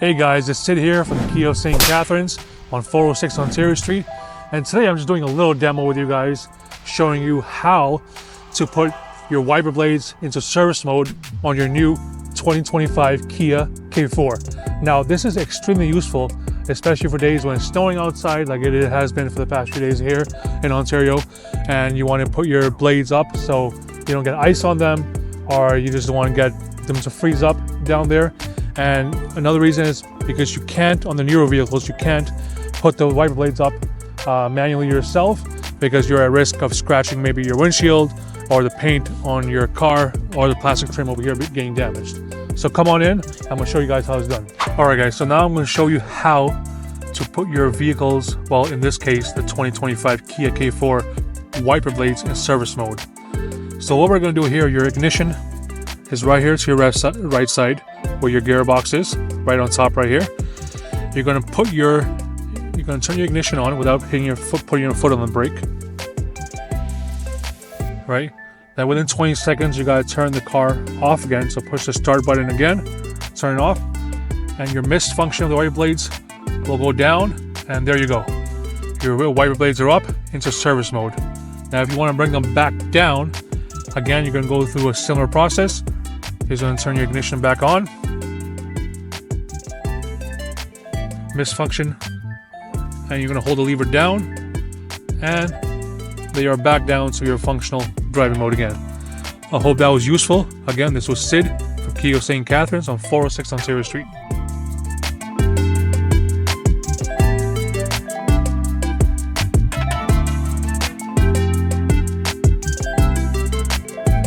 Hey guys, it's Sid here from the Kia of St. Catharines on 406 Ontario Street, and today I'm just doing a little demo with you guys, showing you how to put your wiper blades into service mode on your new 2025 Kia K4. Now this is extremely useful, especially for days when it's snowing outside like it has been for the past few days here in Ontario, and you want to put your blades up so you don't get ice on them, or you just don't want to get them to freeze up down there. And another reason is because you can't, on the newer vehicles, you can't put the wiper blades up manually yourself, because you're at risk of scratching maybe your windshield or the paint on your car or the plastic trim over here getting damaged. So come on in, I'm gonna show you guys how it's done. All right guys, so now I'm gonna show you how to put your vehicles, well in this case, the 2025 Kia K4 wiper blades in service mode. So what we're gonna do here, your ignition is right here to your right side, where your gearbox is, right on top right here. You're gonna turn your ignition on without putting your foot on the brake. Right? Then within 20 seconds, you gotta turn the car off again. So push the start button again, turn it off, and your mist function of the wiper blades will go down, and there you go. Your wiper blades are up into service mode. Now if you wanna bring them back down, again, you're gonna go through a similar process. You're gonna turn your ignition back on, mist function, and you're gonna hold the lever down, and they are back down to your functional driving mode again. I hope that was useful. Again, this was Sid from Kia of St. Catharines on 406 Ontario Street.